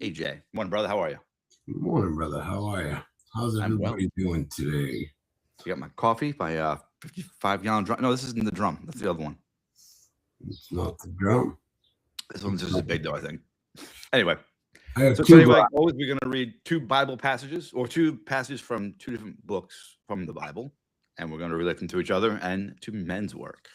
AJ. Morning, brother. How are you? Good morning, brother. How are you? How's I'm well. everybody doing today? I got my coffee, my 55-gallon drum. No, this isn't the drum. That's the other one. It's not the drum. This one's just as big, though, I think. Anyway, I have so two today, glasses. like always, we're going to read two Bible passages or two passages from two different books from the Bible, and we're going to relate them to each other and to men's work.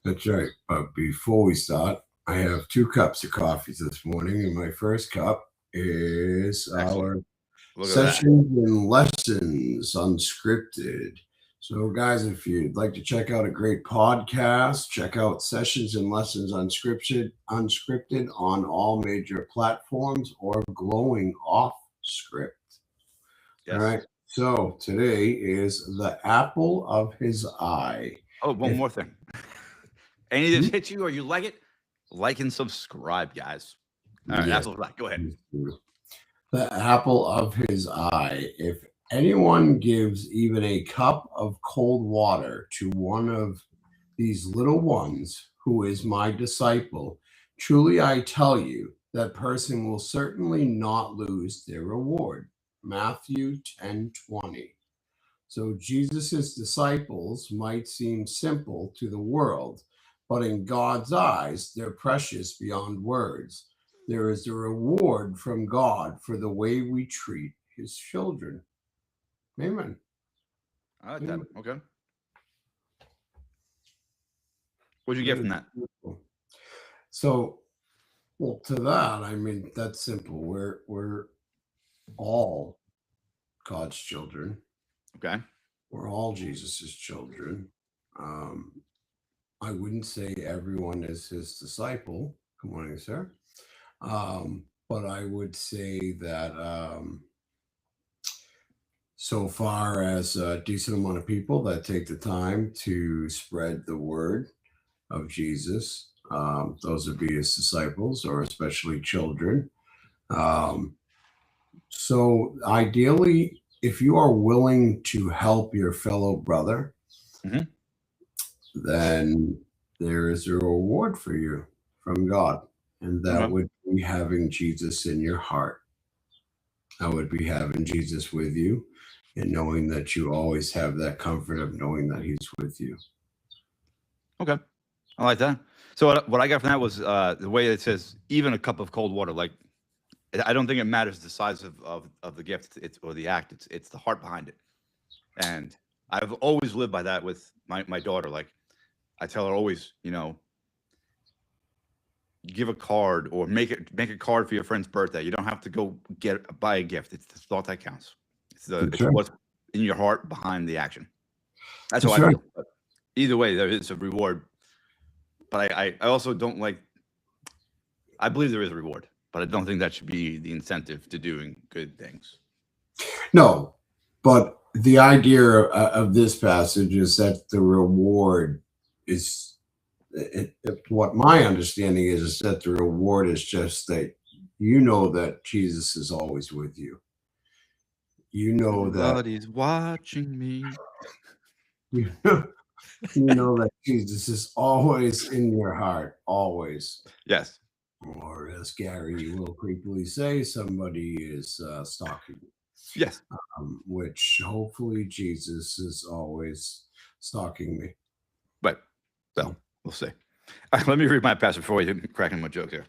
That's right. But before we start, I have 2 cups of coffee this morning, and my first cup is Excellent. our Look at that. Sessions and Lessons Unscripted. So, guys, if you'd like to check out a great podcast, check out Sessions and Lessons Unscripted on all major platforms or Glowing Off Script. All Yes. right. So today is the apple of his eye. Oh, one If more thing. Any Hmm? that hits you or you like and subscribe, guys. All right, Yes, Apple Black. Go ahead. the apple of his eye. If anyone gives even a cup of cold water to one of these little ones who is my disciple, truly I tell you, that person will certainly not lose their reward. Matthew 10:20. So Jesus' disciples might seem simple to the world, but in God's eyes, they're precious beyond words. There is a reward from God for the way we treat his children. Amen. I like that. Amen. Okay. What'd you get Very from that? beautiful. So, well, to that, I mean, that's simple. We're all God's children. Okay. We're all Jesus's children. Um, I wouldn't say everyone is his disciple. Good morning, sir. But I would say that so far as a decent amount of people that take the time to spread the word of Jesus, those would be his disciples or especially children. Um, so ideally, if you are willing to help your fellow brother, Hmm. then there is a reward for you from God. And that Okay. would be having Jesus in your heart. I would be having Jesus with you and knowing that you always have that comfort of knowing that he's with you. Okay. I like that. So what I got from that was the way it says even a cup of cold water. Like I don't think it matters the size of the gift it's or the act. It's the heart behind it. And I've always lived by that with my daughter. Like I tell her always, give a card or make a card for your friend's birthday. You don't have to go buy a gift. It's the thought that counts. That's It's right. what's in your heart behind the action. That's how That's I right. feel. But either way, there is a reward. But I also don't like. I believe there is a reward, but I don't think that should be the incentive to doing good things. No, but the idea of this passage is that the reward is what my understanding is that the reward is just that you know that Jesus is always with you. You know that Somebody's watching me. you know, you know that Jesus is always in your heart, always. Yes. Or as Gary will creepily say, somebody is stalking you, Yes. which hopefully Jesus is always stalking me. But well, we'll see. Let me read my passage before we crack into my joke here.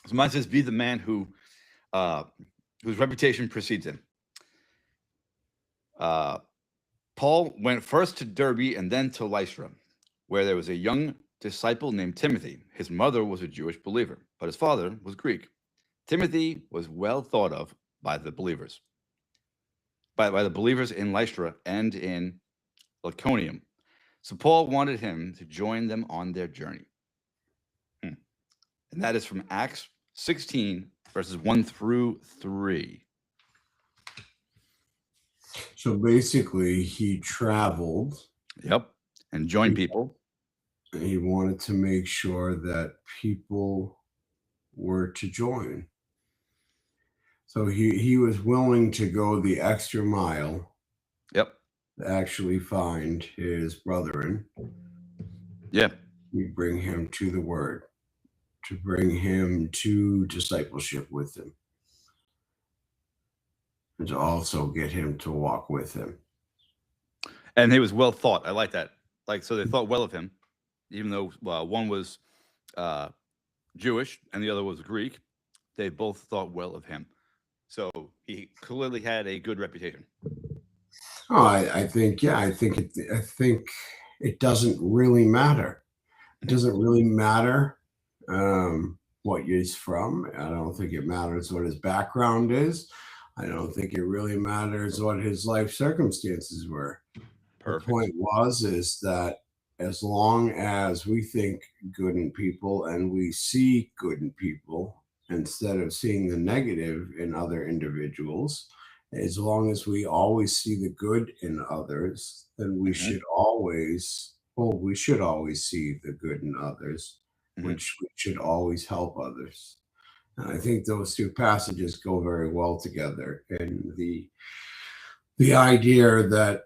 So mine says, "Be the man uh, whose reputation precedes him." Uh, Paul went first to Derbe and then to Lystra, where there was a young disciple named Timothy. His mother was a Jewish believer, but his father was Greek. Timothy was well thought of by the believers, by the believers in Lystra and in Iconium. So Paul wanted him to join them on their journey. And that is from Acts 16, verses 1 through 3. So basically, he traveled. Yep. And join He, people. he wanted to make sure that people were to join. So he was willing to go the extra mile Yep. to actually find his brethren. Yeah. We bring him to the word. to bring him to discipleship with him and to also get him to walk with him. And he was well thought. I like that. Like, so they thought well of him, even though one was uh, Jewish and the other was Greek. They both thought well of him. So he clearly had a good reputation. Oh, I think, yeah, I think it doesn't really matter. It doesn't really matter what he's from. I don't think it matters what his background is. I don't think it really matters what his life circumstances were. The Perfect. point is that as long as we think good in people and we see good in people instead of seeing the negative in other individuals, as long as we always see the good in others, then Hmm. we should always see the good in others, Hmm. which we should always help others. And I think those two passages go very well together. And the idea that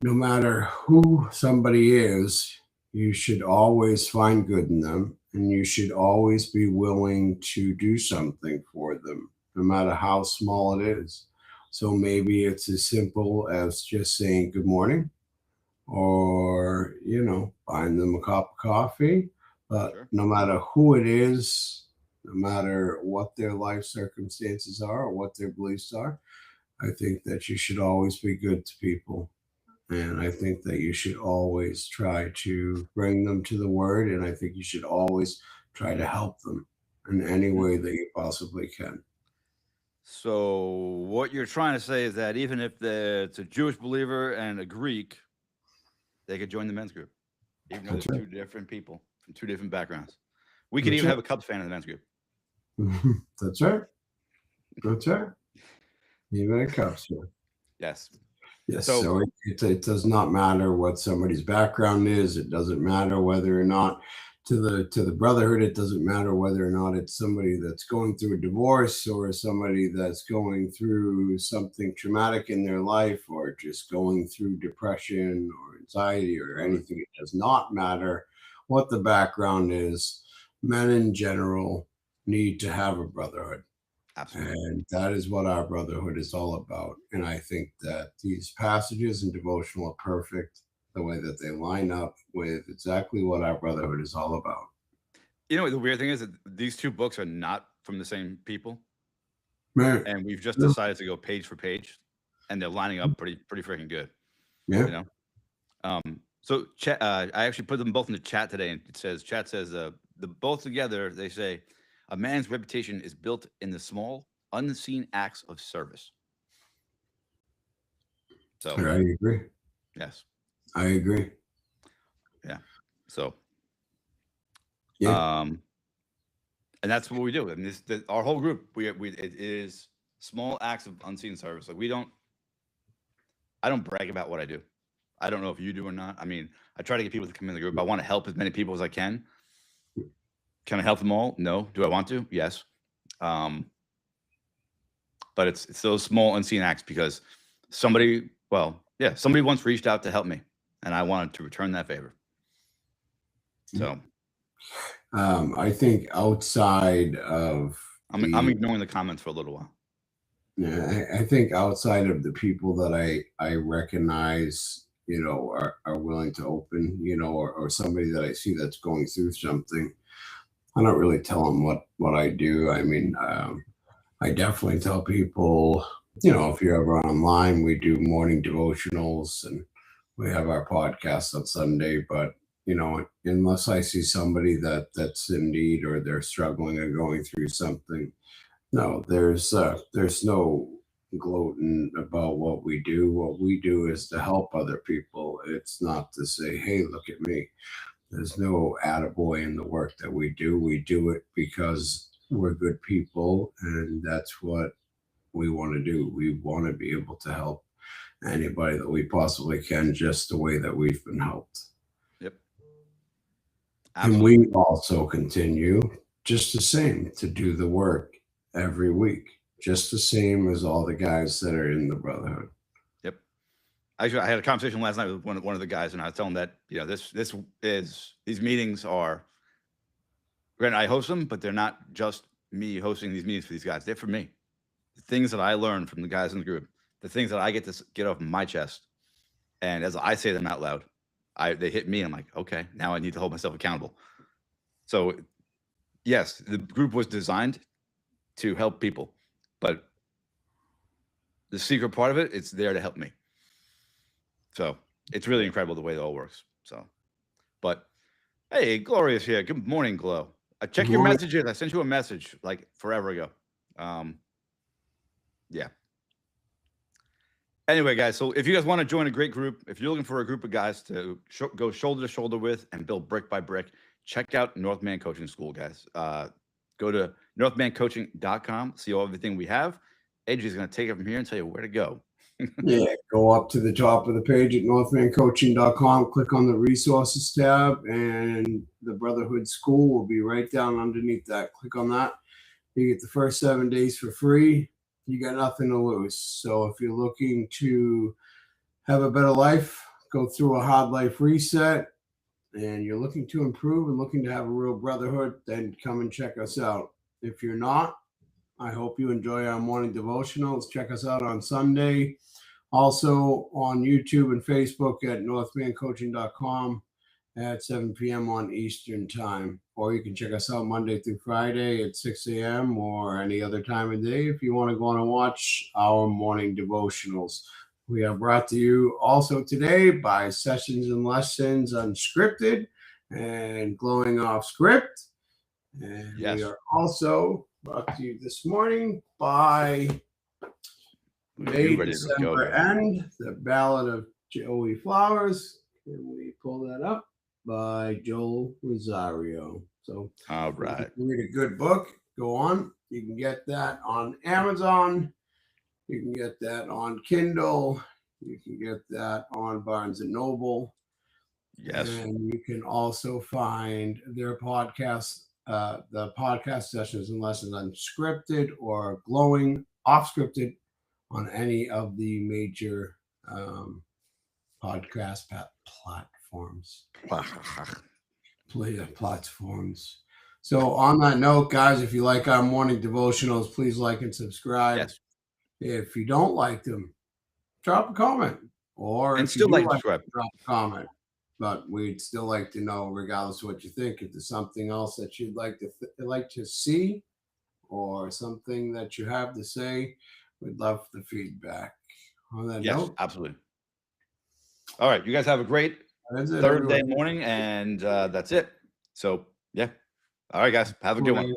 no matter who somebody is, you should always find good in them and you should always be willing to do something for them, no matter how small it is. So maybe it's as simple as just saying good morning or, buying them a cup of coffee. But Sure. no matter who it is, no matter what their life circumstances are or what their beliefs are, I think that you should always be good to people. And I think that you should always try to bring them to the word. And I think you should always try to help them in any Mhm. way that you possibly can. So what you're trying to say is that even if it's a Jewish believer and a Greek, they could join the men's group, even though That's there's right. two different people from two different backgrounds. We could That's even right. have a Cubs fan in the men's group. That's right. That's right. Even a cups here. Yes. Yes. So So it does not matter what somebody's background is. It doesn't matter whether or not to the brotherhood. It doesn't matter whether or not it's somebody that's going through a divorce or somebody that's going through something traumatic in their life or just going through depression or anxiety or absolutely, anything. It does not matter what the background is. Men in general need to have a brotherhood. absolutely. And that is what our brotherhood is all about. And I think that these passages in devotional are perfect the way that they line up with exactly what our brotherhood is all about. You know, the weird thing is that these two books are not from the same people, Man, and we've just yeah, decided to go page for page, and they're lining up pretty freaking good. yeah, You know. So chat, I actually put them both in the chat today, and chat says the both together. They say a man's reputation is built in the small, unseen acts of service. So I agree. yes, I agree. yeah. So Yeah. um, and that's what we do. And our whole group, we it is small acts of unseen service. Like I don't brag about what I do. I don't know if you do or not. I mean, I try to get people to come in the group. I want to help as many people as I can. Can I help them all? No. Do I want to? Yes. Um, but it's those small unseen acts because somebody once reached out to help me, and I wanted to return that favor. So I think outside of I'm the ignoring the comments for a little while. yeah, I think outside of the people that I recognize, are willing to open, or somebody that I see that's going through something, I don't really tell them what I do. I mean, I definitely tell people, if you're ever online, we do morning devotionals and we have our podcast on Sunday. But unless I see somebody that's in need or they're struggling or going through something, no, there's no gloating about what we do. What we do is to help other people. It's not to say, "Hey, look at me." There's no attaboy in the work that we do. We do it because we're good people, and that's what we want to do. We want to be able to help anybody that we possibly can, just the way that we've been helped. Yep, And absolutely. we also continue just the same to do the work every week, just the same as all the guys that are in the brotherhood. Yep. Actually, I had a conversation last night with one of the guys, and I was telling him that this is these meetings are Granted, I host them, but they're not just me hosting these meetings for these guys. They're for me. The things that I learn from the guys in the group, the things that I get to get off my chest, and as I say them out loud, they hit me. And I'm like, okay, now I need to hold myself accountable. So, yes, the group was designed to help people, but the secret part of it, it's there to help me. So it's really incredible the way it all works. So, but hey, Gloria's here. Good morning, Glow. Good Check your morning. messages. I sent you a message like forever ago. Yeah. Anyway, guys, so if you guys want to join a great group, if you're looking for a group of guys to go shoulder to shoulder with and build brick by brick, check out Northman Coaching School, guys. Go to northmancoaching.com, see everything we have. Edgy's going to take it from here and tell you where to go. Yeah, go up to the top of the page at northmancoaching.com, click on the resources tab, and the Brotherhood School will be right down underneath that. Click on that. You get the first 7 days for free. You got nothing to lose. So if you're looking to have a better life, go through a hard life reset, and you're looking to improve and looking to have a real brotherhood, then come and check us out. If you're not, I hope you enjoy our morning devotionals. Check us out on Sunday. Also on YouTube and Facebook at northmancoaching.com at 7 p.m. on Eastern Time. Or you can check us out Monday through Friday at 6 a.m. or any other time of day if you want to go on and watch our morning devotionals. We are brought to you also today by Sessions and Lessons Unscripted and Glowing Off Script. And Yes. We are also brought to you this morning by May December End, the Ballad of Joey Flowers. Can we pull that up? By Joel Rosario. So, all right. Read a good book. Go on. You can get that on Amazon. You can get that on Kindle. You can get that on Barnes and Noble. Yes. And you can also find their podcast, the podcast Sessions and Lessons Unscripted or Glowing Off Scripted on any of the major podcast platforms. Platforms. So on that note, guys, if you like our morning devotionals, please like and subscribe. Yes. If you don't like them, drop a comment. Or and if still you do like subscribe. drop a comment. But we'd still like to know, regardless of what you think, if there's something else that you'd like to see or something that you have to say, we'd love the feedback. On that note, absolutely. All right, you guys have a great Thursday morning, and that's it. So, yeah. All right, guys, have a good one.